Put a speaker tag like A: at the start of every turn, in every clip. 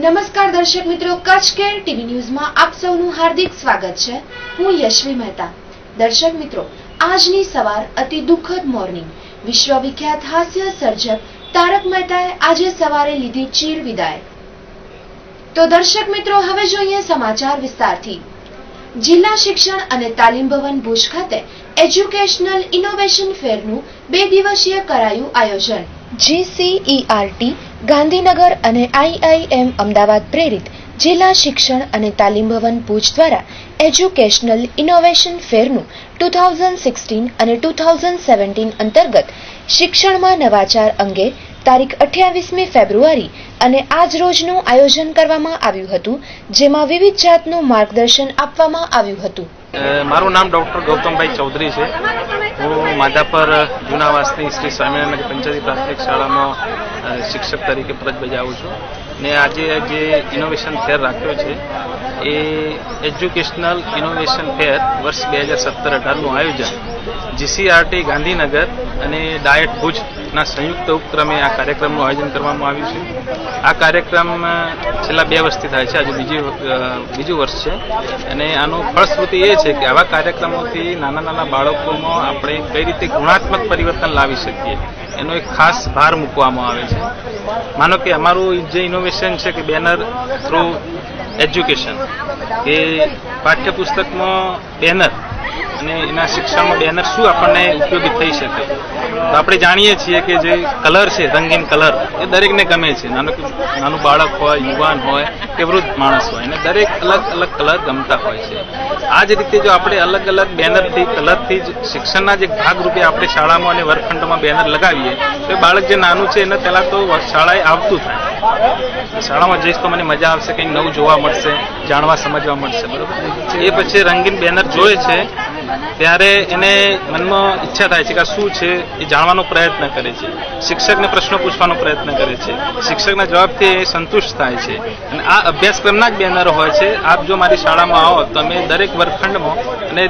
A: નમસ્કાર દર્શક મિત્રો, કચ્છ કેર ટીવી ન્યૂઝમાં આપ સૌનું હાર્દિક સ્વાગત છે। હું યશવી મહેતા। દર્શક મિત્રો, આજની સવાર અતિ દુઃખદ મોર્નિંગ। વિશ્વવિખ્યાત હાસ્ય સર્જક તારક મહેતાએ આજે સવારે લીધી ચીર વિદાય। તો દર્શક મિત્રો, હવે જોઈએ સમાચાર વિસ્તારથી। જિલ્લા શિક્ષણ અને તાલીમ ભવન ભુજ ખાતે એજ્યુકેશનલ ઇનોવેશન ફેરનું 2 દિવસીય કરાયું આયોજન। GCERT ગાંધીનગર અને IIM અમદાવાદ પ્રેરિત જિલ્લા શિક્ષણ અને તાલીમ ભવન ભુજ દ્વારા એજ્યુકેશનલ ઇનોવેશન ફેરનું 2016 અને 2017 અંતર્ગત શિક્ષણમાં નવાચાર અંગે તારીખ 28મી ફેબ્રુઆરી અને આજ રોજનું આયોજન કરવામાં આવ્યું હતું, જેમાં વિવિધ જાતનું માર્ગદર્શન આપવામાં આવ્યું હતું।
B: મારું નામ ડોક્ટર ગૌતમભાઈ ચૌધરી છે। હું માધાપર જૂનાવાસની શ્રી સ્વામિનારાયણ પંચાયતી પ્રાથમિક શાળામાં શિક્ષક તરીકે ફરજ બજાવું છું ને આજે જે ઇનોવેશન ફેર રાખ્યો છે એ એજ્યુકેશનલ ઇનોવેશન ફેર વર્ષ 2017-18નું આયોજન GCERT ગાંધીનગર અને ડાયટ ભુજના સંયુક્ત ઉપક્રમે આ કાર્યક્રમનું આયોજન કરવામાં આવ્યું છે। આ કાર્યક્રમ છેલ્લા 2 વર્ષથી થાય છે, આજે બીજું વર્ષ છે અને આનું ફળશ્રુતિ એ છે કે આવા કાર્યક્રમોથી નાના બાળકોમાં આપણે કઈ રીતે ગુણાત્મક પરિવર્તન લાવી શકીએ એનો એક ખાસ ભાર મૂકવામાં આવે છે। માનો કે અમારું જે ઇનોવેશન છે કે બેનર થ્રુ એજ્યુકેશન, કે પાઠ્યપુસ્તકમાં બેનર અને એના શિક્ષણમાં બેનર શું આપણને ઉપયોગી થઈ શકે। તો આપણે જાણીએ છીએ કે જે કલર છે, રંગીન કલર, એ દરેકને ગમે છે। નાનું બાળક હોય, યુવાન હોય કે વૃદ્ધ માણસ હોય, એને દરેક અલગ કલર ગમતા હોય છે। આ જ રીતે જો આપણે અલગ બેનરથી, કલરથી જ શિક્ષણના જે ભાગરૂપે આપણે શાળામાં અને વર્ગખંડોમાં બેનર લગાવીએ તો એ બાળક જે નાનું છે એને પહેલાં તો શાળાએ આવતું થાય, શાળામાં જઈશ તો મને મજા આવશે, કંઈક નવું જોવા મળશે, જાણવા સમજવા મળશે, બરાબર। એ પછી રંગીન બેનર જોવે છે ત્યારે એને મનમાં ઈચ્છા થાય છે કે આ શું છે એ જાણવાનો પ્રયત્ન કરે છે, શિક્ષકને પ્રશ્નો પૂછવાનો પ્રયત્ન કરે છે, શિક્ષકના જવાબથી એ સંતુષ્ટ થાય છે અને આ અભ્યાસક્રમના જ બેનરો હોય છે। આપ જો મારી શાળામાં આવો તો અમે દરેક વર્ગખંડમાં અને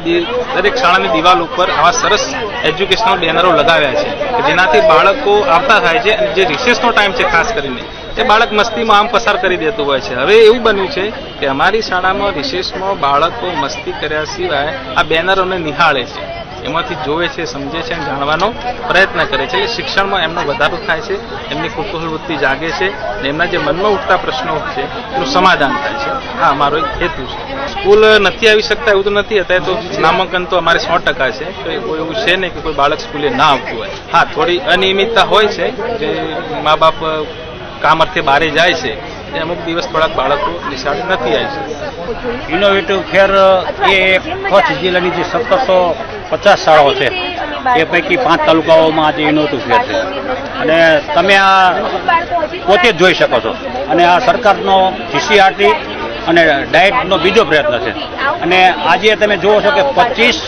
B: દરેક શાળાની દિવાલ ઉપર આવા સરસ એજ્યુકેશનલ બેનરો લગાવ્યા છે કે જેનાથી બાળકો આવતા થાય છે અને જે રિસેસનો ટાઈમ છે ખાસ કરીને એ બાળક મસ્તીમાં આમ પસાર કરી દેતું હોય છે। હવે એવું બન્યું છે કે અમારી શાળામાં રિસેસમાં બાળકો મસ્તી કર્યા સિવાય આ બેનરોને નિહાળે છે, એમાંથી જોવે છે, સમજે છે અને જાણવાનો પ્રયત્ન કરે છે। એટલે શિક્ષણમાં એમનો વધારો થાય છે, એમની કુતૂહલ વૃત્તિ જાગે છે અને એમના જે મનમાં ઉઠતા પ્રશ્નો છે એનું સમાધાન થાય છે। આ અમારો એક હેતુ છે। સ્કૂલ નથી આવી શકતા એવું તો નથી, અત્યારે તો નામાંકન તો અમારે 100% છે, તો કોઈ એવું છે નહીં કે કોઈ બાળક સ્કૂલે ના આવતું હોય। હા, થોડી અનિયમિતતા હોય છે, જે મા બાપ કામ અર્થે બહારે જાય છે, એ અમુક દિવસ થોડાક બાળકો નિશાળે નથી આવી શકતા।
C: ઇનોવેટિવ ફેર એ કચ્છ જિલ્લાની જે 1750 શાળાઓ છે એ પૈકી 5 તાલુકાઓમાં આજે ઇનોવેટિવ ફેર છે અને તમે આ પોતે જ જોઈ શકો છો। અને આ સરકારનો GCERT અને ડાયટનો બીજો પ્રયત્ન છે અને આજે તમે જુઓ છો કે 25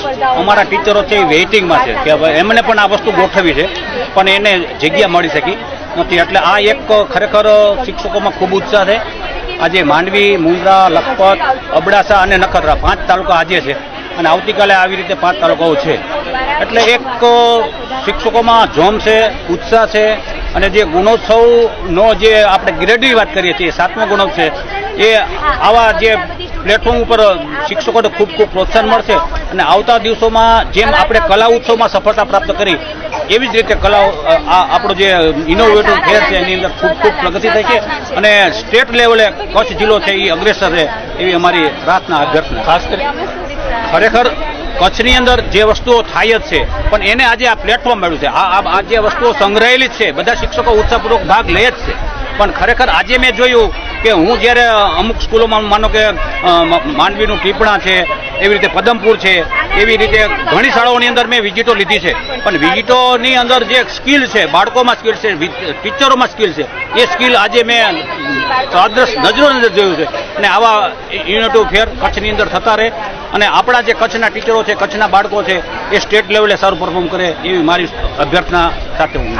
C: અમારા ટીચરો છે એ વેઇટિંગમાં છે કે એમને પણ આ વસ્તુ ગોઠવી છે પણ એને જગ્યા મળી શકી નથી। એટલે આ એક ખરેખર શિક્ષકોમાં ખૂબ ઉત્સાહ છે। આજે માંડવી, મુંદ્રા, લખપત, અબડાસા અને નખત્રાણા 5 તાલુકા આજે છે અને આવતીકાલે આવી રીતે 5 તાલુકાઓ છે। એટલે એક શિક્ષકોમાં જોમ છે, ઉત્સાહ છે અને જે ગુણોત્સવનો જે આપણે ગ્રેડની વાત કરીએ છીએ, 7મો ગુણોત્સવ છે, એ આવા જે પ્લેટફોર્મ ઉપર શિક્ષકોને ખૂબ પ્રોત્સાહન મળશે અને આવતા દિવસોમાં જેમ આપણે કલા ઉત્સવમાં સફળતા પ્રાપ્ત કરી એવી જ રીતે આપણો જે ઇનોવેટિવ ફેર છે એની અંદર ખૂબ પ્રગતિ થઈ છે અને સ્ટેટ લેવલે કચ્છ જિલ્લો છે એ અગ્રેસર છે એવી અમારી પ્રાર્થના, અભ્યર્થના। ખાસ કરી ખરેખર કચ્છની અંદર જે વસ્તુઓ થાય જ છે પણ એને આજે આ પ્લેટફોર્મ મળ્યું છે। આ જે વસ્તુઓ સંગ્રહાયેલી જ છે, બધા શિક્ષકો ઉત્સાહપૂર્વક ભાગ લે જ છે પણ ખરેખર આજે મેં જોયું કે હું જ્યારે અમુક સ્કૂલોમાં માનો કે માંડવીનું ટીપણા છે, એવી રીતે પદમપુર છે, એવી રીતે ઘણી શાળાઓની અંદર મેં વિઝિટો લીધી છે પણ વિઝિટોની અંદર જે સ્કિલ છે, બાળકોમાં સ્કિલ છે, ટીચરોમાં સ્કિલ છે, એ સ્કિલ આજે મેં નજરો જોયું છે અને આવા ઇનોવેટિવ ફેર કચ્છની અંદર થતા રહે અને આપણા જે કચ્છના ટીચરો છે, કચ્છના બાળકો છે એ સ્ટેટ લેવલે સારું પરફોર્મ કરે એવી મારી અભ્યર્થના સાથે હું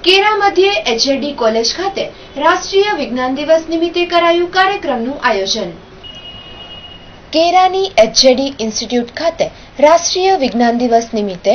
A: કેરા મધ્યે HJD કોલેજ ખાતે રાષ્ટ્રીય વિજ્ઞાન દિવસ નિમિત્તે કરાયું કાર્યક્રમનું આયોજન। કેરાની HJD ઇન્સ્ટિટ્યૂટ ખાતે રાષ્ટ્રીય વિજ્ઞાન દિવસ નિમિત્તે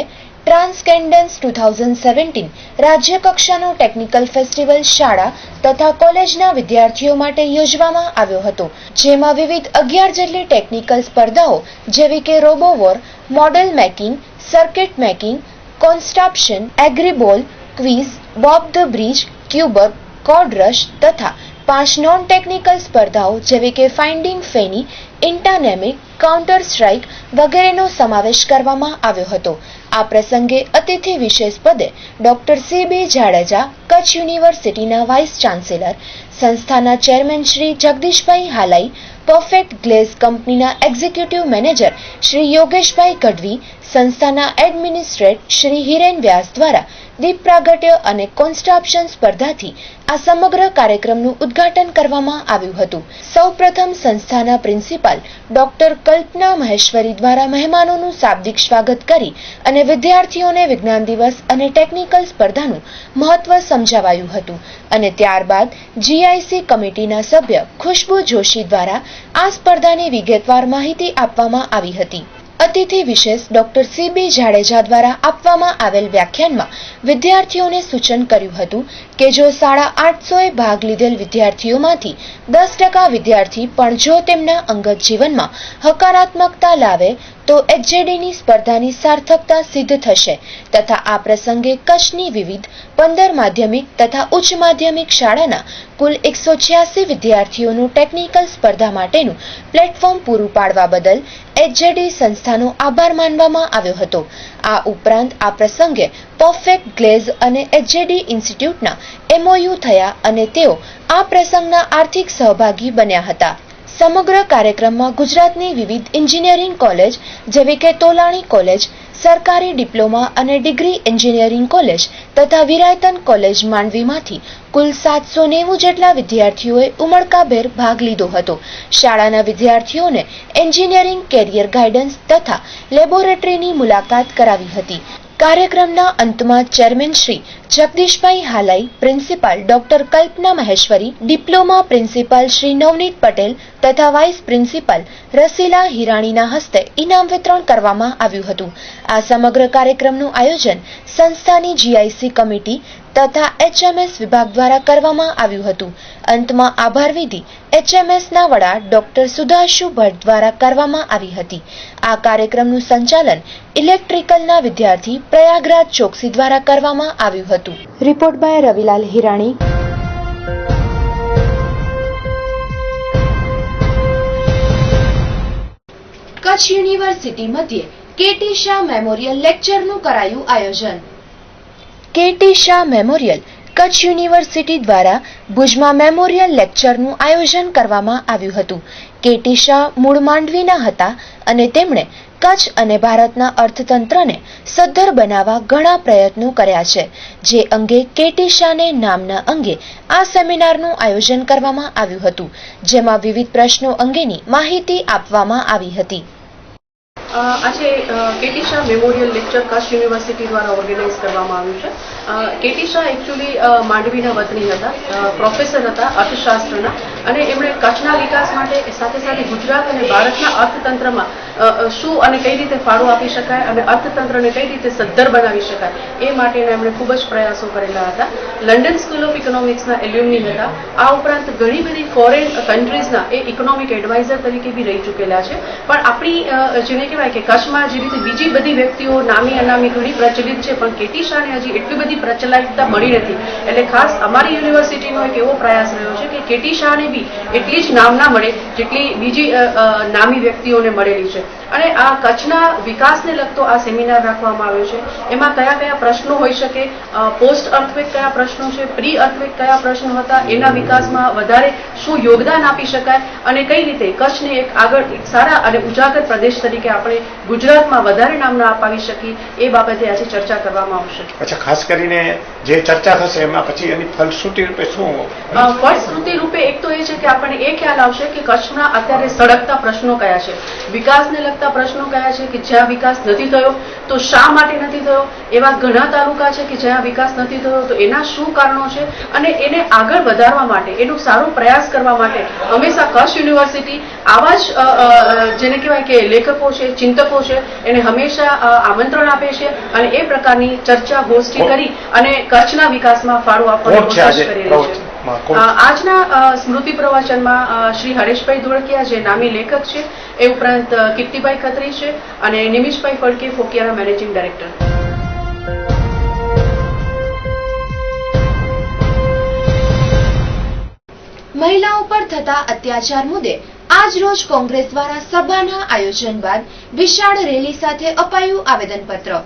A: ટ્રાન્સકેન્ડન્સ 2017 રાજ્ય કક્ષાનો ટેકનિકલ ફેસ્ટિવલ શાળા તથા કોલેજના વિદ્યાર્થીઓ માટે યોજવામાં આવ્યો હતો, જેમાં વિવિધ 11 જેટલી ટેકનિકલ સ્પર્ધાઓ જેવી કે Robowar, model making, circuit making, construction, એગ્રીબોલ, ક્વિઝ, બોબ ધ બ્રિજ, ક્યુબક, કોડ રશ તથા 5 નોન ટેકનિકલ સ્પર્ધાઓ જેવી કે ફાઇન્ડિંગ ફેની, ઇન્ટાનેમિક, કાઉન્ટર સ્ટ્રાઇક વગેરેનો સમાવેશ કરવામાં આવ્યો હતો. આ પ્રસંગે અતિથિ વિશેષ પદે ડોક્ટર સી.બી. જાડેજા, કચ્છ યુનિવર્સિટીના વાઇસ ચાન્સેલર, સંસ્થાના chairman Shri Jagdishbhai Halai, perfect glaze કંપનીના એક્ઝિક્યુટિવ મેનેજર શ્રી યોગેશભાઈ ગઢવી, સંસ્થાના એડમિનિસ્ટ્રેટર શ્રી હિરેન વ્યાસ દ્વારા દીપ પ્રાગટ્ય અને કોન્સ્ટ્રક્શન સ્પર્ધાથી આ સમગ્ર કાર્યક્રમનું ઉદ્ઘાટન કરવામાં આવ્યું હતું. સૌપ્રથમ સંસ્થાના પ્રિન્સિપાલ ડોક્ટર કલ્પના મહેશ્વરી દ્વારા મહેમાનોનું શાબ્દિક સ્વાગત કરી અને વિદ્યાર્થીઓને વિજ્ઞાન દિવસ અને ટેકનિકલ સ્પર્ધાનું મહત્વ સમજાવાયું હતું અને ત્યારબાદ જીઆઈસી કમિટીના સભ્ય ખુશ્બુ જોશી દ્વારા આ સ્પર્ધાની વિગતવાર માહિતી આપવામાં આવી હતી. અતિથિ વિશેષ ડોક્ટર સી.બી. જાડેજા દ્વારા આપવામાં આવેલ વ્યાખ્યાનમાં વિદ્યાર્થીઓને સૂચન કર્યું હતું કે જો 850 ભાગ લીધેલ વિદ્યાર્થીઓમાંથી 10% વિદ્યાર્થી પણ જો તેમના અંગત જીવનમાં હકારાત્મકતા લાવે તો એચજેડીની સ્પર્ધાની સાર્થકતા સિદ્ધ થશે તથા આ પ્રસંગે કચ્છની વિવિધ 15 માધ્યમિક તથા ઉચ્ચ માધ્યમિક શાળાના કુલ 186 વિદ્યાર્થીઓનું ટેકનિકલ સ્પર્ધા માટેનું પ્લેટફોર્મ પૂરું પાડવા બદલ એચજેડી સંસ્થાનો આભાર માનવામાં આવ્યો હતો. આ ઉપરાંત આ પ્રસંગે પરફેક્ટ ગ્લેઝ અને એચજેડી ઇન્સ્ટિટ્યૂટના એમઓયુ થયા અને તેઓ આ પ્રસંગના આર્થિક સહભાગી બન્યા હતા. સમગ્ર કાર્યક્રમમાં ગુજરાતની વિવિધ એન્જિનિયરિંગ કોલેજ જેવી કે તોલાણી કોલેજ, સરકારી ડિપ્લોમા અને ડિગ્રી એન્જિનિયરિંગ કોલેજ તથા વિરાયતન કોલેજ માંડવીમાંથી કુલ 790 જેટલા વિદ્યાર્થીઓએ ઉમળકાભેર ભાગ લીધો હતો. શાળાના વિદ્યાર્થીઓને એન્જિનિયરિંગ કેરિયર ગાઈડન્સ તથા લેબોરેટરીની મુલાકાત કરાવી હતી. કાર્યક્રમના અંતમાં chairman Shri Jagdishbhai Halai, principal doctor કલ્પના મહેશ્વરી, ડિપ્લોમા પ્રિન્સિપાલ શ્રી નવનીત પટેલ તથા વાઇસ પ્રિન્સિપાલ રસીલા હિરાણીના હસ્તે ઇનામ વિતરણ કરવામાં આવ્યું હતું. આ સમગ્ર કાર્યક્રમનું આયોજન સંસ્થાની જીઆઈસી કમિટી તથા એચએમએસ વિભાગ દ્વારા કરવામાં આવ્યું હતું. અંતમાં આભાર વિધિ એચએમએસના વડા ડોક્ટર સુધાંશુ ભટ્ટ દ્વારા કરવામાં આવી હતી. આ કાર્યક્રમનું સંચાલન ઇલેક્ટ્રિકલના વિદ્યાર્થી પ્રયાગરાજ ચોકસી દ્વારા કરવામાં આવ્યું હતું. Report by Ravilal Hirani. Kutch university મધ્યે કેટી શાહ મેમોરિયલ લેક્ચરનું કરાયું આયોજન. KT Shah memorial Kutch university દ્વારા ભુજમાં મેમોરિયલ લેક્ચરનું આયોજન કરવામાં આવ્યું હતું. કેટી શાહ મૂળ માંડવીના હતા અને તેમણે કચ્છ અને ભારતના અર્થતંત્રને સદ્ધર બનાવવા ઘણા પ્રયત્નો કર્યા છે, જે અંગે કેટી શાહને નામના અંગે આ સેમિનારનું આયોજન કરવામાં આવ્યું હતું, જેમાં વિવિધ પ્રશ્નો અંગેની માહિતી આપવામાં આવી હતી.
D: આજે K T Shah memorial lecture Kutch university દ્વારા ઓર્ગેનાઇઝ કરવામાં આવ્યું છે. કેટી શાહ એકચ્યુઅલી માંડવીના વતની હતા, પ્રોફેસર હતા અર્થશાસ્ત્રના, અને એમણે કચ્છના વિકાસ માટે સાથે સાથે ગુજરાત અને ભારતના અર્થતંત્રમાં શું અને કઈ રીતે ફાળો આપી શકાય અને અર્થતંત્રને કઈ રીતે સદ્ધર બનાવી શકાય એ માટેના એમણે ખૂબ જ પ્રયાસો કરેલા હતા. લંડન સ્કૂલ ઓફ ઇકોનોમિક્સના એલ્યુમની હતા. આ ઉપરાંત ઘણી બધી ફોરેન કન્ટ્રીઝના એ ઇકોનોમિક એડવાઇઝર તરીકે બી રહી ચૂકેલા છે. પણ આપણી જેને કહેવાય કે કચ્છમાં જે રીતે બીજી બધી વ્યક્તિઓ નામી અનામી ઘણી પ્રચલિત છે, પણ કેટી શાહને હજી એટલી બધી પ્રચલિતતા મળી નથી. એટલે ખાસ અમારી યુનિવર્સિટીનો એક એવો પ્રયાસ રહ્યો છે કે કેટી શાહને બી એટલી જ નામ ના મળે જેટલી બીજી નામી વ્યક્તિઓને મળેલી છે. અને આ કચ્છના વિકાસને લગતો આ સેમિનાર રાખવામાં આવ્યો છે. એમાં કયા કયા પ્રશ્નો હોઈ શકે, પોસ્ટ અર્થક્વેક કયા પ્રશ્નો છે, પ્રી અર્થક્વેક કયા પ્રશ્નો હતા, એના વિકાસમાં વધારે શું યોગદાન આપી શકાય અને કઈ રીતે કચ્છને એક આગળ એક સારા અને ઉજાગર પ્રદેશ તરીકે આપણે ગુજરાતમાં વધારે નામના અપાવી શકીએ એ બાબતે આજે ચર્ચા કરવામાં આવશે.
E: અચ્છા, ખાસ કરીને જે ચર્ચા થશે એમાં પછી એની ફલશ્રુતિ રૂપે શું?
D: ફલશ્રુતિ રૂપે એક તો એ છે કે આપણને એ ખ્યાલ આવશે કે કચ્છના અત્યારે સળગતા પ્રશ્નો કયા છે, વિકાસને વિકાસને લગતા પ્રશ્નો કયા છે કે જ્યાં વિકાસ નથી થયો તો શા માટે નથી થયો, એવા ઘણા તાલુકા છે કે જ્યાં વિકાસ નથી થયો તો એના શું કારણો છે, અને એને આગળ વધારવા માટે એનો સારો પ્રયાસ કરવા માટે હંમેશા કચ્છ યુનિવર્સિટી આવા જ જેને કહેવાય કે લેખકો છે, ચિંતકો છે, એને હંમેશા આમંત્રણ આપે છે અને એ પ્રકારની ચર્ચા ગોષ્ઠી કરી અને કચ્છના વિકાસમાં ફાળો આપવાની કોશિશ કરી રહી છે. આજના સ્મૃતિ પ્રવચનમાં શ્રી હરેશભાઈ ધોળકિયા જે નામી લેખક છે, એ ઉપરાંત કીર્તિભાઈ ખત્રી છે અને નિમિષભાઈ ફડકે ફોકિયાના મેનેજિંગ ડાયરેક્ટર.
A: મહિલાઓ પર થતા અત્યાચાર મુદ્દે આજ રોજ કોંગ્રેસ દ્વારા સભાના આયોજન બાદ વિશાળ રેલી સાથે અપાયું આવેદનપત્ર.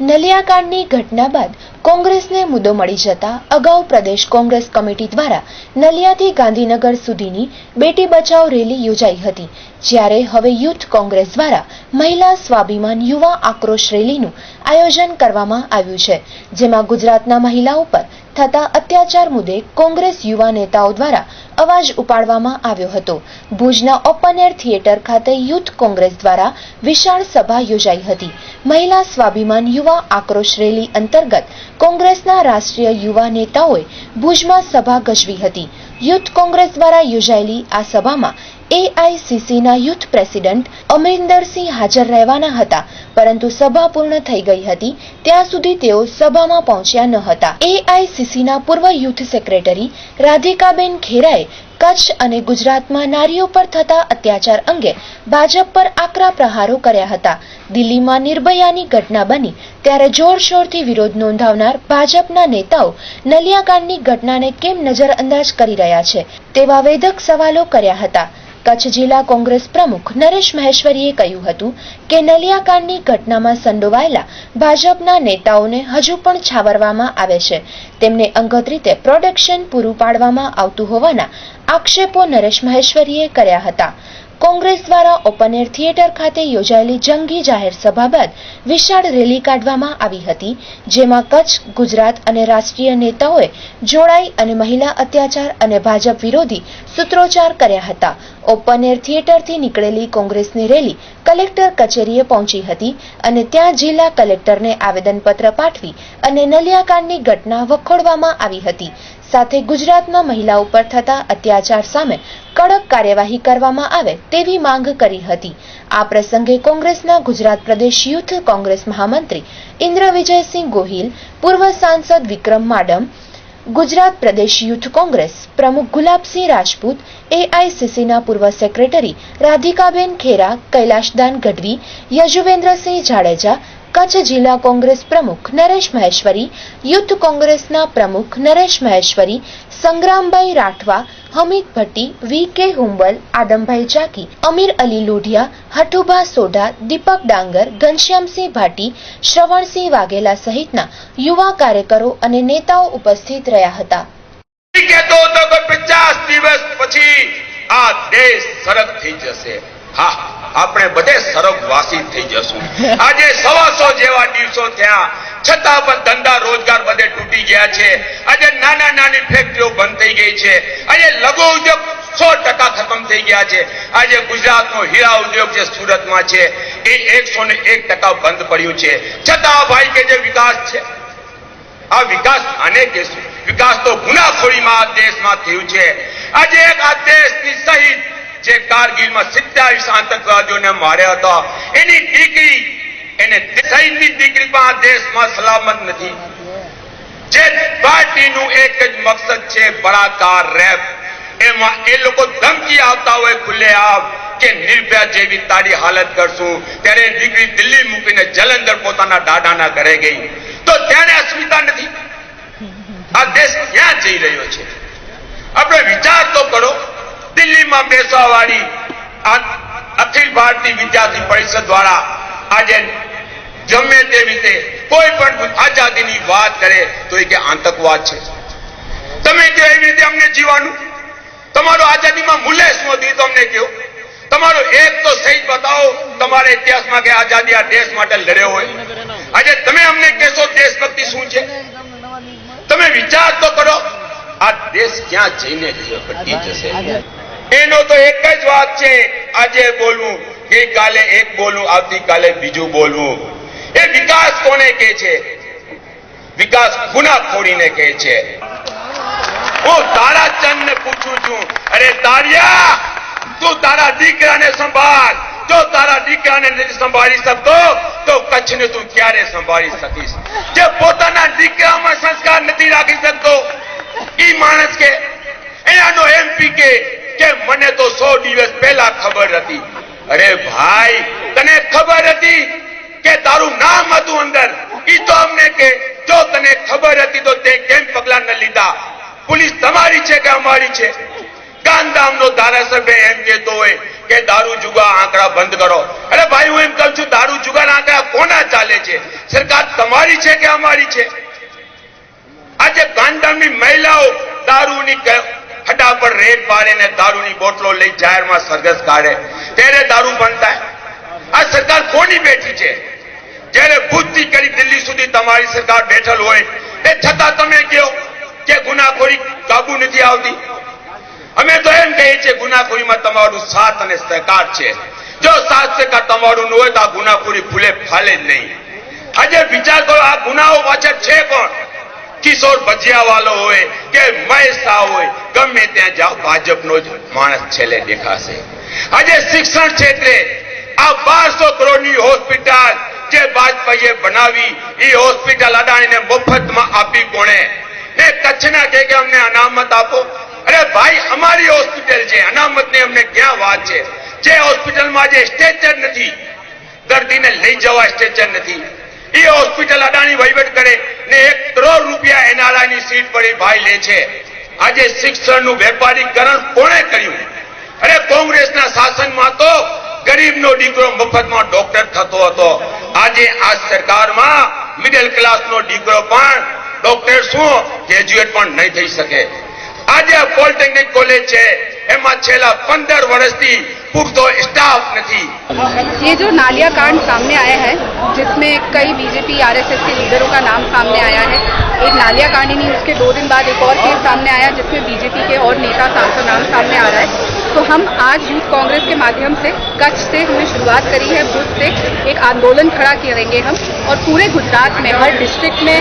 A: નલિયાકાંડની ઘટના બાદ કોંગ્રેસને મુદ્દો મળી જતા અગાઉ પ્રદેશ કોંગ્રેસ કમિટી દ્વારા નલિયાથી ગાંધીનગર સુધીની બેટી બચાવ રેલી યોજાઈ હતી, જ્યારે હવે યુથ કોંગ્રેસ દ્વારા મહિલા સ્વાભિમાન યુવા આક્રોશ રેલીનું આયોજન કરવામાં આવ્યું છે, જેમાં ગુજરાતના મહિલાઓ પર થતા અત્યાચાર મુદ્દે કોંગ્રેસ યુવા નેતાઓ દ્વારા અવાજ ઉપાડવામાં આવ્યો હતો. ભુજના ઓપન એર થિયેટર ખાતે યુથ કોંગ્રેસ દ્વારા વિશાળ સભા યોજાઈ હતી. મહિલા સ્વાભિમાન યુવા આક્રોશ રેલી અંતર્ગત કોંગ્રેસના રાષ્ટ્રીય યુવા નેતાઓએ ભુજમાં સભા ગજવી હતી. યુથ કોંગ્રેસ દ્વારા યોજાયેલી આ સભામાં એઆઈસીસીના યુથ પ્રેસિડેન્ટ અમરિન્દરસિંહ હાજર રહેવાના હતા, પરંતુ સભા પૂર્ણ થઈ ગઈ હતી ત્યાં સુધી તેઓ સભામાં પહોંચ્યા ન હતા. એઆઈસીસીના પૂર્વ યુથ સેક્રેટરી રાધિકાબેન ખેરાએ કચ્છ અને ગુજરાતમાં નારીઓ પર થતા અત્યાચાર અંગે ભાજપ પર આકરા પ્રહારો કર્યા હતા. દિલ્હીમાં નિર્ભયાની ઘટના બની ત્યારે જોરશોરથી વિરોધ નોંધાવનાર ભાજપના નેતાઓ નલિયાકાંડની ઘટનાને કેમ નજરઅંદાજ કરી રહ્યા છે તેવા વેધક સવાલો કર્યા હતા. કચ્છ જિલ્લા કોંગ્રેસ પ્રમુખ નરેશ મહેશ્વરીએ કહ્યું હતું કે નલિયાકાંડની ઘટનામાં સંડોવાયેલા ભાજપના નેતાઓને હજુ પણ છાવરવામાં આવે છે. તેમને અંગત રીતે પ્રોટેક્શન પૂરું પાડવામાં આવતું હોવાના આક્ષેપો નરેશ મહેશ્વરીએ કર્યા હતા. કોંગ્રેસ દ્વારા ઓપન એર થિયેટર ખાતે યોજાયેલી જંગી જાહેર સભા બાદ વિશાળ રેલી કાઢવામાં આવી હતી, જેમાં કચ્છ, ગુજરાત અને રાષ્ટ્રીય નેતાઓએ જોડાઈ અને મહિલા અત્યાચાર અને ભાજપ વિરોધી સૂત્રોચ્ચાર કર્યા હતા. ઓપન એર થિયેટરથી નીકળેલી કોંગ્રેસની રેલી કલેક્ટર કચેરીએ પહોંચી હતી અને ત્યાં જિલ્લા કલેક્ટરને આવેદનપત્ર પાઠવી અને નલિયાકાંડની ઘટના વખોડવામાં આવી હતી. સાથે ગુજરાતમાં મહિલાઓ પર થતા અત્યાચાર સામે કડક કાર્યવાહી કરવામાં આવે તેવી માંગ કરી હતી. આ પ્રસંગે કોંગ્રેસના ગુજરાત પ્રદેશ યુથ કોંગ્રેસ મહામંત્રી ઇન્દ્ર વિજયસિંહ ગોહિલ, પૂર્વ સાંસદ વિક્રમ માડમ, ગુજરાત પ્રદેશ યુથ કોંગ્રેસ પ્રમુખ ગુલાબસિંહ રાજપૂત, એઆઈસીસીના પૂર્વ સેક્રેટરી રાધિકાબેન ખેરા, કૈલાશદાન ગઢવી, યજુવેન્દ્રસિંહ જાડેજા, કચ્છ જિલ્લા કોંગ્રેસ પ્રમુખ નરેશ મહેશ્વરી, યુથ કોંગ્રેસના પ્રમુખ નરેશ મહેશ્વરી, સંગ્રામભાઈ રાઠવા, હમીદ ભટ્ટી, વી.કે. હુંબલ, આદમભાઈ જાકી, અમીર અલી લોઢિયા, હઠુભા સોઢા, દીપક ડાંગર, ઘનશ્યામસિંહ ભાટી, શ્રવણસિંહ વાઘેલા સહિતના યુવા કાર્યકરો અને નેતાઓ ઉપસ્થિત રહ્યા હતા.
F: 50 દિવસ પછી આ દેશ સરગ થઈ જશે. હા, આપણે બધે સરગવાસી થઈ જશું. આજે 100 જેવા દિવસો થયા છતાં પણ ધંધા રોજગાર બધે તૂટી ગયા છે. આજે નાની ફેક્ટરીઓ બંધ થઈ ગઈ છે. આજે લઘુ ઉદ્યોગ 100% ખતમ થઈ ગયા છે. આજે ગુજરાતનો હીરા ઉદ્યોગ જે સુરતમાં છે એ 101% બંધ પડ્યું છે. છતાં ભાઈ કે જે વિકાસ છે, આ વિકાસ આને કહેશું. વિકાસ તો ગુનાખોરીમાં આ દેશમાં થયું છે. આજે આ દેશની શહીદ જે કારગિલમાં 27 આતંકવાદીઓને માર્યા હતા, એની દીકરી, એને શહીદની દીકરી પણ આ દેશમાં સલામત નથી. જે પાર્ટીનું એક જ મકસદ છે બળાત્કાર, રેપ, એમાં એ લોકો ધમકી આપતા હોય ખુલ્લેઆમ કે નિર્ભયા જેવી તારી હાલત કરશું. ત્યારે દીકરી દિલ્હી મૂકીને જલંધર પોતાના દાદાના ઘરે ગઈ તો ત્યારે અસ્મિતા નથી. આ દેશ ક્યાં જઈ રહ્યો છે? આપણે વિચાર તો કરો. દિલ્હીમાં બેસવા વાળી અખિલ ભારતીય વિદ્યાર્થી પરિષદ દ્વારા આજે ગમે તે રીતે કોઈ પણ આઝાદીની વાત કરે તો એ કે આતંકવાદ છે. તમે કે એવી રીતે અમને જીવાનું, તમારો આઝાદીમાં મૂલ્ય શું હતું તો અમને કહો. તમારો એક તો શહીદ બતાવો તમારા ઇતિહાસમાં કે આઝાદી આ દેશ માટે લડ્યો હોય. આજે તમે અમને કહેશો દેશભક્તિ શું છે? તમે વિચાર તો કરો. આ દેશ ક્યાં જઈને ઘટી જશે? એનો તો એક જ વાત છે, આજે બોલવું, ગઈકાલે એક બોલવું, આવતીકાલે બીજું બોલવું. એ વિકાસ કોને કહે છે? વિકાસ ગુનાખોરીને કહે છે. હું તારાચંદને પૂછું છું, અરે તારિયા, તું તારા દીકરાને સંભાળ. જો તારા દીકરાને નથી સંભાળી શકતો તો કચ્છને તું ક્યારે સંભાળી શકીશ? જે પોતાના દીકરામાં સંસ્કાર નથી રાખી શકતો ઈ માણસ કે અહીંયાનો એમપી કે મને તો 100 દિવસ પહેલા ખબર હતી. અરે ભાઈ, તને ખબર હતી કે તારું નામ હતું અંદર? ઈ તો અમને કે જો તને ખબર હતી તો તે કેમ પગલા ન લીધા? પોલીસ તમારી છે કે અમારી છે? ગાંધીધામનો ધારાસભ્ય એમ કહેતો હોય કે દારૂ જુગાર આંકડા બંધ કરો. અરે ભાઈ, હું એમ કહું છું, દારૂ જુગાર આંકડા કોના ચાલે છે? સરકાર તમારી છે કે અમારી છે? આજે ગાંધીધામની મહિલાઓ દારૂની હડા પર રેડ પાડે ને દારૂની બોટલો લઈ જાહેરમાં સરઘસ કાઢે, ત્યારે દારૂ બંધ થાય. આ સરકાર કોની બેઠી છે? જ્યારે ભૂજથી કરી દિલ્હી સુધી તમારી સરકાર બેઠલ હોય તે છતાં તમે કહો કે ગુનાખોરી કાબુ નથી આવતી. અમે તો એમ કહીએ છીએ ગુનાખોરીમાં તમારું સાથ અને સહકાર છે. જો સાથ સહકાર તમારું ન હોય તો આ ગુનાખોરી ફૂલે ફાલે જ નહીં. આજે વિચાર કરો, આ ગુનાઓ પાછળ છે કોણ? કિશોર ભજીયાવાલો હોય કે મહેશ શાહ હોય, ગમે ત્યાં જાઓ ભાજપનો જ માણસ છેલ્લે દેખાશે. આજે શિક્ષણ ક્ષેત્રે આ 1200 કરોડની હોસ્પિટલ જે વાજપેયીએ બનાવી, એ હોસ્પિટલ અદાણીને મફતમાં આપી કોણે? ને કચ્છના કે અમને અનામત આપો. અરે ભાઈ, અમારી હોસ્પિટલ છે, અનામતની અમને ક્યાં વાત છે? જે હોસ્પિટલમાં જે સ્ટ્રેચર નથી, દર્દીને લઈ જવા સ્ટ્રેચર નથી, એ હોસ્પિટલ અદાણી વહીવટ કરે ને 1 કરોડ રૂપિયા એનઆરઆઈની સીટ પર એ ભાઈ લે છે. આજે શિક્ષણનું વેપારીકરણ કોણે કર્યું? અરે કોંગ્રેસના શાસનમાં તો ગરીબનો દીકરો મફતમાં ડોક્ટર થતો હતો. આજે આ સરકારમાં મિડલ ક્લાસનો દીકરો પણ ડોક્ટર શું ગ્રેજ્યુએટ પણ નહીં થઈ શકે. આજે પોલિટેકનિક કોલેજ છે, એમાં છેલ્લા 15 વર્ષથી પૂરતો स्टाफ नहीं।
G: ये जो नालिया कांड सामने आया है, जिसमें कई बीजेपी आरएसएस के लीडरों का नाम सामने आया है, एक नालिया कांड ही नहीं, उसके 2 दिन बाद एक और केस सामने आया जिसमें बीजेपी के और नेता सांसद नाम सामने आ रहा है। तो हम आज यूथ कांग्रेस के माध्यम से कच्छ से हमने शुरुआत करी है, भुज से एक आंदोलन खड़ा करेंगे हम और पूरे गुजरात में हर डिस्ट्रिक्ट में,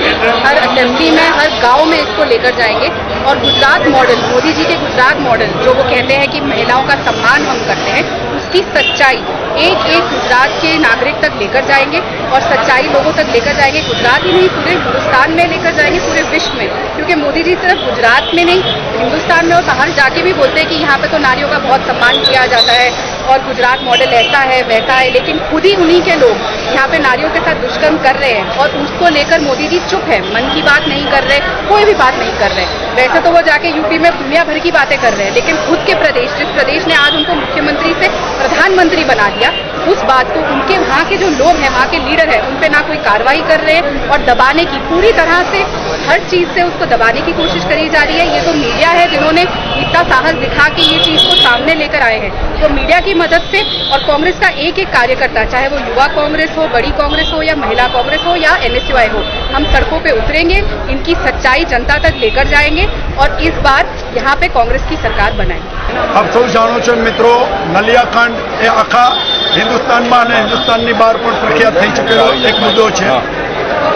G: हर असेंबली में, हर गांव में इसको लेकर जाएंगे और गुजरात मॉडल, मोदी जी के गुजरात मॉडल जो वो कहते हैं कि महिलाओं का सम्मान हम करते हैं, उसकी सच्चाई एक एक गुजरात के नागरिक तक लेकर जाएंगे और सच्चाई लोगों तक लेकर जाएंगे। गुजरात ही नहीं, पूरे हिंदुस्तान में लेकर जाएंगे, पूरे विश्व में, क्योंकि मोदी जी सिर्फ गुजरात में नहीं, हिंदुस्तान में और बाहर जाके भी बोलते हैं कि यहाँ पे तो नारियों का बहुत सम्मान किया जाता है और गुजरात मॉडल ऐसा है वैसा है, लेकिन खुद ही उन्हीं के लोग यहाँ पे नारियों के साथ दुष्कर्म कर रहे हैं और उसको लेकर मोदी जी चुप है, मन की बात नहीं कर रहे, कोई भी बात नहीं कर रहे। वैसे तो वो जाके यूपी में दुनिया भर की बातें कर रहे हैं, लेकिन खुद के प्रदेश, जिस प्रदेश ने आज उनको मुख्यमंत्री से प्रधानमंत्री बना दिया, उस बात को उनके वहाँ के जो लोग हैं, वहाँ के लीडर हैं, उन पे ना कोई कार्रवाई कर रहे हैं और दबाने की पूरी तरह से हर चीज से उसको दबाने की कोशिश करी जा रही है। ये तो मीडिया है जिन्होंने इतना साहस दिखा के ये चीज को सामने लेकर आए हैं। तो मीडिया की मदद से और कांग्रेस का एक एक कार्यकर्ता, चाहे वो युवा कांग्रेस हो, बड़ी कांग्रेस हो या महिला कांग्रेस हो या NSUI हो, हम सड़कों पे उतरेंगे, इनकी सच्चाई जनता तक लेकर जाएंगे और इस बार यहाँ पे कांग्रेस की सरकार बनाएंगे।
E: આપ સૌ જાણો છો મિત્રો, નલિયાકાંડ એ આખા હિન્દુસ્તાનમાં અને હિન્દુસ્તાનની બહાર પણ પ્રખ્યાત થઈ ચૂકેલો એક મુદ્દો છે।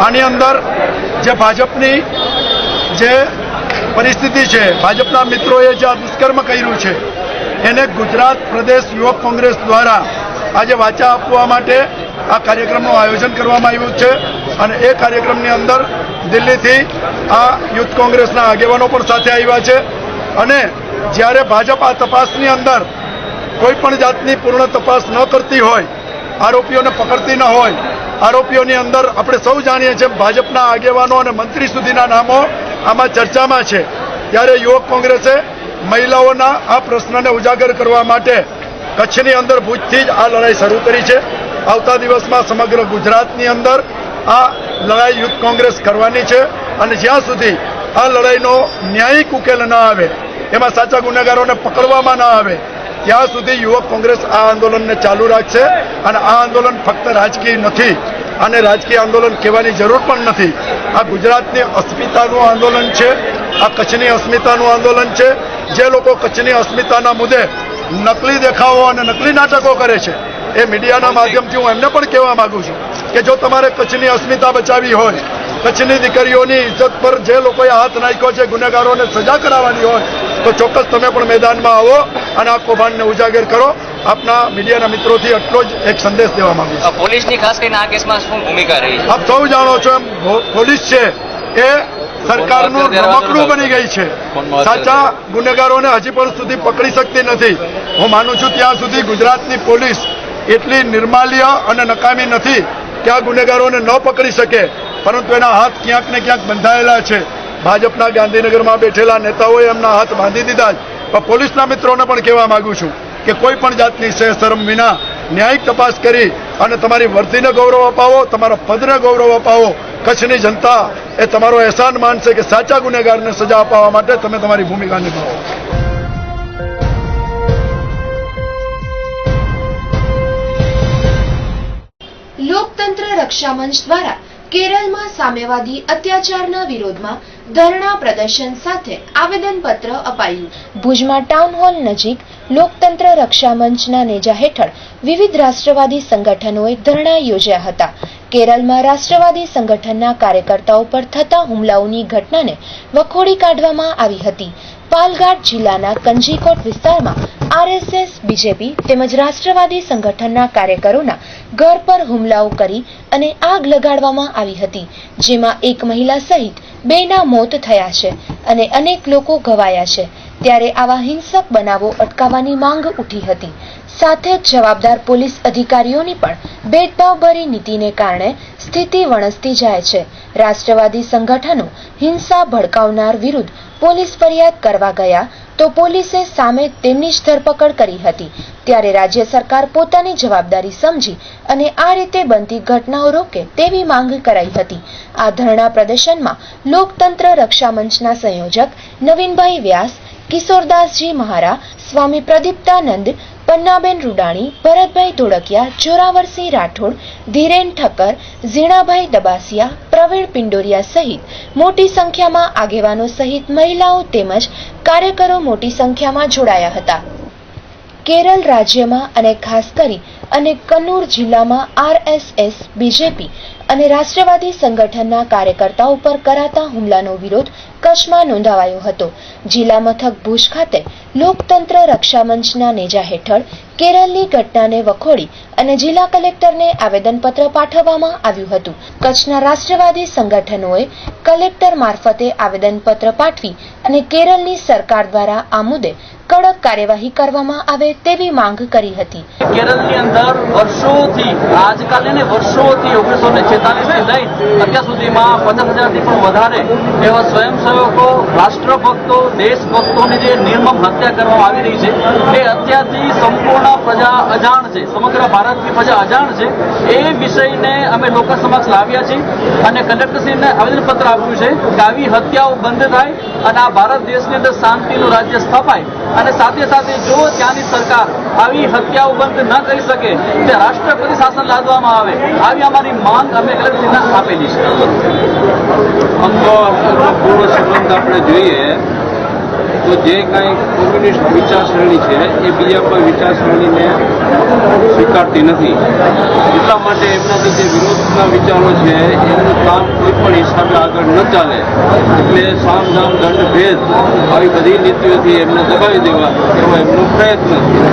E: આની અંદર જે ભાજપની જે પરિસ્થિતિ છે, ભાજપના મિત્રોએ જે આ દુષ્કર્મ કર્યું છે, એને ગુજરાત પ્રદેશ યુવક કોંગ્રેસ દ્વારા આજે વાચા આપવા માટે આ કાર્યક્રમનું આયોજન કરવામાં આવ્યું છે અને એ કાર્યક્રમની અંદર દિલ્હીથી આ યુથ કોંગ્રેસના આગેવાનો પણ સાથે આવ્યા છે અને જ્યારે ભાજપ આ તપાસની અંદર કોઈ પણ જાતની પૂર્ણ તપાસ ન કરતી હોય, આરોપીઓને પકડતી ન હોય, આરોપીઓની અંદર આપણે સૌ જાણીએ છીએ ભાજપના આગેવાનો અને મંત્રી સુધીના નામો આમાં ચર્ચામાં છે, ત્યારે યુવક કોંગ્રેસે મહિલાઓના આ પ્રશ્નને ઉજાગર કરવા માટે કચ્છની અંદર ભુજથી જ આ લડાઈ શરૂ કરી છે। આવતા દિવસમાં સમગ્ર ગુજરાતની અંદર આ લડાઈ યુથ કોંગ્રેસ કરવાની છે અને જ્યાં સુધી આ લડાઈનો ન્યાયિક ઉકેલ ન આવે, એમાં સાચા ગુનેગારોને પકડવામાં ન આવે, ત્યાં સુધી યુવક કોંગ્રેસ આ આંદોલનને ચાલુ રાખશે અને આ આંદોલન ફક્ત રાજકીય નથી, આને રાજકીય આંદોલન કહેવાની જરૂર પણ નથી। આ ગુજરાતની અસ્મિતાનું આંદોલન છે, આ કચ્છની અસ્મિતાનું આંદોલન છે। જે લોકો કચ્છની અસ્મિતાના મુદ્દે નકલી દેખાવો અને નકલી નાટકો કરે છે એ મીડિયાના માધ્યમથી હું એમને પણ કહેવા માંગુ છું કે જો તમારે કચ્છની અસ્મિતા બચાવવી હોય, કચ્છની દીકરીઓની ઇજ્જત પર જે લોકોએ હાથ નાખ્યો છે, ગુનેગારોને સજા કરાવવાની હોય તો ચોક્કસ તમે પણ મેદાનમાં આવો અને આ કૌભાંડને ઉજાગર કરો. આપના મીડિયાના મિત્રોથી એટલો જ એક સંદેશ દેવા માંગુ છું.
H: પોલીસની ખાસ કરીને આ કેસમાં શું ભૂમિકા રહી છે?
E: આપ સૌ જાણો છો એમ પોલીસ છે એ સરકારનું રમકડું બની ગઈ છે. સાચા ગુનેગારોને હજી પણ સુધી પકડી શકતી નથી. હું માનું છું ત્યાં સુધી ગુજરાતની પોલીસ એટલી નિર્માલ્ય અને નકામી નથી કે આ ગુનેગારોને ન પકડી શકે, પરંતુ એના હાથ ક્યાંક ને ક્યાંક બંધાયેલા છે. ભાજપના ગાંધીનગરમાં બેઠેલા નેતાઓએ એમના હાથ બાંધી દીધા છે. પણ પોલીસના મિત્રોને પણ કહેવા માંગુ છું કે કોઈ પણ જાતની શરમ વિના ન્યાયિક તપાસ કરી અને તમારી વર્દીને ગૌરવ અપાવો, તમારા પદને ગૌરવ અપાવો. કચ્છની જનતા એ તમારો અહેસાન માનશે કે સાચા ગુનેગારને સજા અપાવવા માટે તમે તમારી ભૂમિકા નિભાવો.
A: લોકતંત્ર રક્ષા મંચ દ્વારા કેરળમાં સામ્યવાદી અત્યાચારના વિરોધમાં ધરણા પ્રદર્શન સાથે આવેદનપત્ર અપાયું. ભુજમાં ટાઉન હોલ નજીક લોકતંત્ર રક્ષા મંચના નેજા હેઠળ વિવિધ રાષ્ટ્રવાદી સંગઠનોએ ધરણા યોજ્યા હતા. કેરળમાં રાષ્ટ્રવાદી સંગઠનના કાર્યકર્તાઓ પર થતા હુમલાઓની ઘટનાને વખોડી કાઢવામાં આવી હતી. પાલઘાટ જિલ્લાના કંજીકોટ વિસ્તારમાં આરએસએસ, બીજેપી તેમજ રાષ્ટ્રવાદી સંગઠનના કાર્યકરોના ઘર પર હુમલાઓ કરી અને આગ લગાડવામાં આવી હતી, જેમાં એક મહિલા સહિત 2ના મોત થયા છે અને અનેક લોકો ઘવાયા છે. ત્યારે આવા હિંસક બનાવો અટકાવવાની માંગ ઉઠી હતી. સાથે જ જવાબદાર પોલીસ અધિકારીઓની પણ ભેદભાવભરી નીતિને કારણે સ્થિતિ વણસતી જાય છે. રાષ્ટ્રવાદી સંગઠનો હિંસા ભડકાવનાર વિરુદ્ધ પોલીસ ફરિયાદ કરવા ગયા તો પોલીસે સામે તેમની જ ધરપકડ કરી હતી. ત્યારે રાજ્ય સરકાર પોતાની જવાબદારી સમજી અને આ રીતે બનતી ઘટનાઓ રોકે તેવી માંગ કરાઈ હતી. આ ધરણા પ્રદર્શનમાં લોકતંત્ર રક્ષા મંચના સંયોજક નવીનભાઈ વ્યાસ, કિશોરદાસજી મહારા, સ્વામી પ્રદીપ્તાનંદ, પન્નાબેન રૂડાણી, ભરતભાઈ ધોળકિયા, જોરાવરસિંહ રાઠોડ, ધીરેન ઠક્કર, ઝીણાભાઈ દબાસિયા, પ્રવીણ પિંડોરિયા સહિત મોટી સંખ્યામાં આગેવાનો સહિત મહિલાઓ તેમજ કાર્યકરો મોટી સંખ્યામાં જોડાયા હતા. કેરળ રાજ્યમાં અને ખાસ કરી અને કન્નૂર જિલ્લામાં આરએસએસ, બીજેપી અને રાષ્ટ્રવાદી સંગઠનના કાર્યકર્તાઓ પર કરાતા હુમલાનો વિરોધ કચ્છમાં નોંધાવાયો હતો. જિલ્લા મથક ભુજ ખાતે લોકતંત્ર રક્ષા મંચના નેજા હેઠળ કેરળની ઘટનાને વખોડી અને જિલ્લા કલેક્ટરને આવેદનપત્ર પાઠવવામાં આવ્યું હતું. કચ્છના રાષ્ટ્રવાદી સંગઠનોએ કલેક્ટર મારફતે આવેદનપત્ર પાઠવી અને કેરળની સરકાર દ્વારા આ મુદ્દે કડક કાર્યવાહી કરવામાં આવે તેવી માંગ કરી હતી.
I: કેરળની અંદર વર્ષોથી આજકાલને વર્ષોથી 1946 થી લઈ અત્યાર સુધીમાં 50,000થી પણ વધારે એવા સ્વયંસેવકો, રાષ્ટ્રભક્તો, દેશભક્તોની જે નિર્મમ હત્યા કરવામાં આવી રહી છે એ અત્યારથી સંપૂર્ણ પ્રજા અજાણ છે, સમગ્ર ભારતની પ્રજા અજાણ છે. એ વિષયને અમે લોકો સમક્ષ લાવ્યા છીએ અને કલેક્ટરશ્રીને આવેદનપત્ર આપ્યું છે કે આવી હત્યાઓ બંધ થાય અને આ ભારત દેશની અંદર શાંતિનું રાજ્ય સ્થાપાય અને સાથે સાથે જો ત્યાંની સરકાર આવી હત્યાઓ બંધ ન કરી શકે તે રાષ્ટ્રપતિ શાસન લાદવામાં આવે, આવી અમારી માંગ અમે કલેક્ટરશ્રીને આપેલી છે.
J: આમ તો પૂર્વ સંબંધ આપણે જોઈએ તો જે કાંઈ કોમ્યુનિસ્ટ વિચારસરણી છે એ બીજા કોઈ વિચારસરણીને સ્વીકારતી નથી. એટલા માટે એમનાથી જે વિરોધના વિચારો છે એનું કામ કોઈ પણ હિસાબે આગળ ન ચાલે એટલે સામ દામ દંડ ભેદ આવી બધી નીતિઓથી એમને દબાવી દેવા એવો એમનો પ્રયત્ન છે.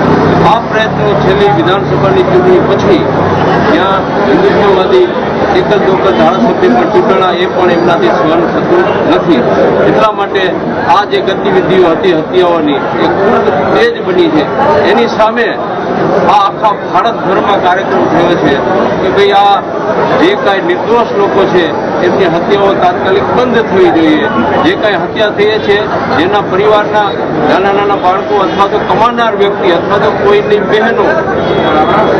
J: આ પ્રયત્નો છેલ્લી વિધાનસભાની ચૂંટણી પછી જ્યાં હિન્દુત્વવાદી એક જ વખત ધારાસભ્ય પણ ચૂંટણા એ પણ એમનાથી સહન થતું નથી. એટલા માટે આ જે ગતિવિધિઓ હતી હત્યાઓની એ ખૂબ તેજ બની છે. એની સામે આ આખા ભારતભરમાં કાર્યક્રમ થયો છે કે ભાઈ આ જે કાંઈ નિર્દોષ લોકો છે એમની હત્યાઓ તાત્કાલિક બંધ થવી જોઈએ. જે કાંઈ હત્યા થઈ છે જેના પરિવારના નાના નાના બાળકો અથવા તો કમાનાર વ્યક્તિ અથવા તો કોઈની બહેનો,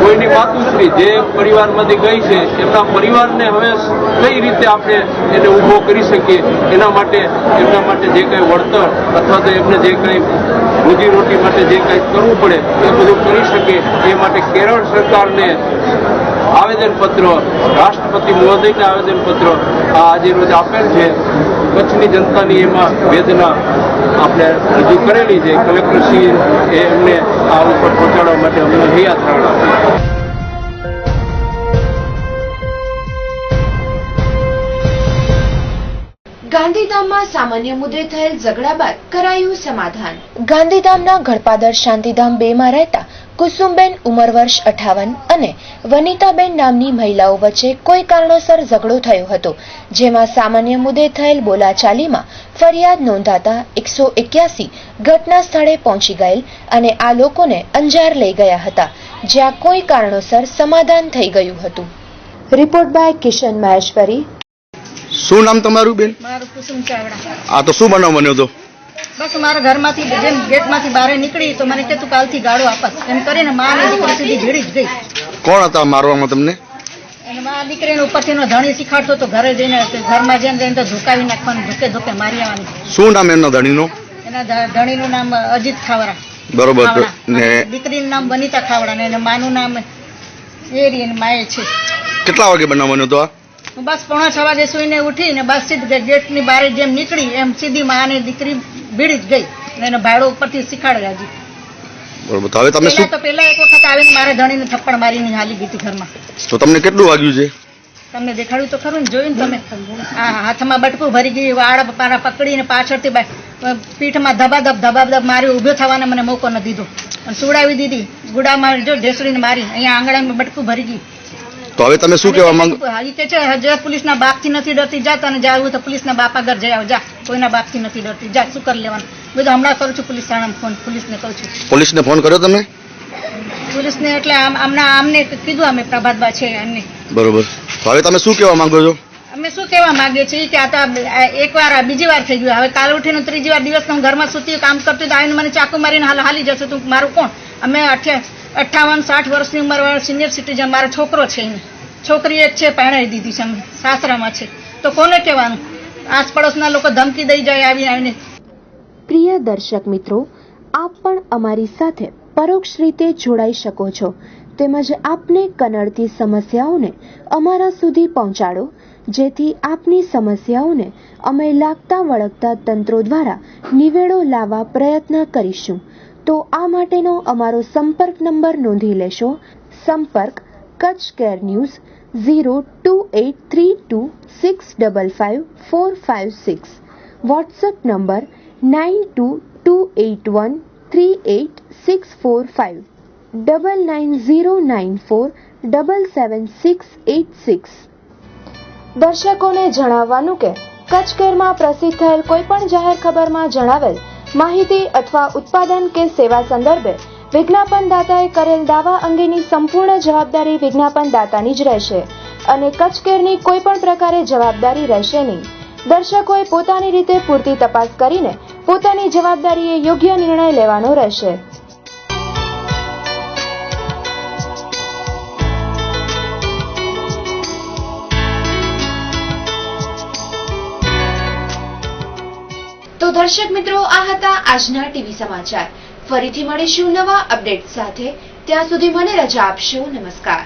J: કોઈની માતુશ્રી જે પરિવારમાંથી ગઈ છે એમના પરિવારને હવે કઈ રીતે આપણે એને ઊભો કરી શકીએ એના માટે એમના માટે જે કાંઈ વળતર અથવા તો એમને જે કાંઈ રોજીરોટી માટે જે કાંઈ કરવું પડે એ બધું કરી શકે એ માટે કેરળ સરકારને આવેદનપત્ર, રાષ્ટ્રપતિ મહોદયને આવેદનપત્ર આજે રોજ આપેલ છે. કચ્છની જનતાની એમાં વેદના આપણે રજૂ કરેલી છે. કલેક્ટરશ્રી એમને આ ઉપર પહોંચાડવા માટે અમને હૈયાધારણ આપી.
A: ગાંધીધામમાં સામાન્ય મુદ્દે થયેલ ઝઘડા બાદ કરાયું સમાધાન. ગાંધીધામના ગળપાદર શાંતિધામ 2 માં રહેતા કુસુમબેન ઉંમર વર્ષ 58 અને વનિતાબેન નામની મહિલાઓ વચ્ચે કોઈ કારણોસર ઝઘડો થયો હતો, જેમાં સામાન્ય મુદ્દે થયેલ બોલાચાલીમાં ફરિયાદ નોંધાતા 181 ઘટના સ્થળે પહોંચી ગયેલ અને આ લોકોને અંજાર લઈ ગયા હતા, જ્યાં કોઈ કારણોસર સમાધાન થઈ ગયું હતું. Report by Kishan Maheshwari.
K: શું નામ તમારું બેન?
L: મારું કુસુમ ચાવડા.
K: આ તો શું બનાવ બન્યો હતો?
L: બસ મારા ઘરમાંથી જેમ ગેટમાંથી બહાર નીકળી તો મને કે તું કાલથી ગાળો આપસ એમ કરીને માં ને દીકરી સુધી ભીડી જ ગઈ.
K: કોણ હતા મારવામાં તમને?
L: અને માં દીકરીને ઉપરથીનો ધણી શીખાડતો તો ઘરે જઈને ઘરમાં જઈને તો ધોકાવી નાખવાનું, ધોકે ધોકે મારી આવવાની.
K: શું નામ એમના ધણીનું?
L: એના ધણીનું નામ અજીત ખાવડા.
K: બરોબર. ને
L: દીકરીનું નામ વનિતા ખાવડા ને માનું નામ એરી અને માએ છે.
K: કેટલા વાગે બનાવ બન્યો હતો?
L: બસ 5:45 વાગે સુઈને ઉઠીને બસ સીધી ગેટની બહાર જેમ નીકળી એમ સીધી માં ને દીકરી ભીડી જ ગઈ અને એનો ભાડો ઉપરથી શીખાડ્યા હજી.
K: બરોબર. તો હવે તમે શું?
L: પેલા એક વખત આવીને મારે ધણીને થપ્પડ મારીને હાલી ગઈ ઘરમાં.
K: તો તમને કેટલું વાગ્યું છે?
L: તમને દેખાડ્યું તો ખરું ને, જોયું ને તમે. આ હાથમાં બટકું ભરી ગઈ, વાળ પારા પકડીને પાછળથી પીઠમાં ધબાધબ મારી, ઊભો થવાને મને મોકો ન દીધો અને સુડાવી દીધી. ગુડામાં જો ઢેસડીને મારી, અહીંયા આંગણામાં બટકું ભરી ગઈ.
K: તો હવે તમે શું કહેવા માંગો?
L: કે છે હજુ પોલીસના બાપથી નથી ડરતી, જા તને જાવું તો પોલીસના બાપ આગળ જઈ આવ, જા કોઈના બાપથી નથી ડરતી, જા શું કરી લેવાનું. બધું હમણાં કરું છું પોલીસ થાણામાં ફોન, પોલીસને કહું છું.
K: પોલીસને ફોન કર્યો તમે?
L: પોલીસને એટલે આમને કીધું અમે પ્રભાતબા છે એમને.
K: બરોબર. હવે તમે શું કહેવા માંગો છો?
L: અમે શું કહેવા માંગીએ છીએ કે આ તો એકવાર બીજી વાર થઈ ગયું, હવે કાલે ઉઠીને ત્રીજી વાર દિવસ હું ઘરમાં સૂતી કામ કરતી તો આવીને મને ચાકુ મારીને હાલી જશે, તું મારું કોણ? અમે 58-60 વર્ષની ઉંમર વાળો સિનિયર સિટીઝન, મારો છોકરો છે, છોકરી એક છે, પરણાવી દીધી છે, અમે સાસરામાં છે, તો કોને કહેવાનું? આસપડોશના લોકો ધમકી દઈ જાય આવીને.
A: પ્રિય દર્શક મિત્રો, આપ પણ અમારી સાથે પરોક્ષ રીતે જોડાઈ શકો છો, તેમજ આપને કનડતી સમસ્યાઓને અમારા સુધી પહોંચાડો, જેથી આપની સમસ્યાઓને અમે લાગતા વળગતા તંત્રો દ્વારા નિવેડો લાવવા પ્રયત્ન કરીશું. તો આ માટેનો અમારો સંપર્ક નંબર નોંધી લેશો. સંપર્ક Kutch care news 028326555456. WhatsApp number 9228138645 9909477686. દર્શકોને જણાવવાનું કે કચ્છ કેરમાં પ્રસિદ્ધ થયેલ કોઈ પણ જાહેર ખબરમાં જણાવેલ માહિતી અથવા ઉત્પાદન કે સેવા સંદર્ભે વિજ્ઞાપનદાતાએ કરેલ દાવા અંગેની સંપૂર્ણ જવાબદારી વિજ્ઞાપનદાતાની જ રહેશે અને કચ્છ કેરની કોઈ પણ પ્રકારે જવાબદારી રહેશે નહીં. દર્શકોએ પોતાની રીતે પૂરતી તપાસ કરીને પોતાની જવાબદારીએ યોગ્ય નિર્ણય લેવાનો રહેશે. તો દર્શક મિત્રો, આ હતા આજના ટીવી સમાચાર. ફરીથી મળીશું નવા અપડેટ સાથે. ત્યાં સુધી મને રજા આપશો. નમસ્કાર.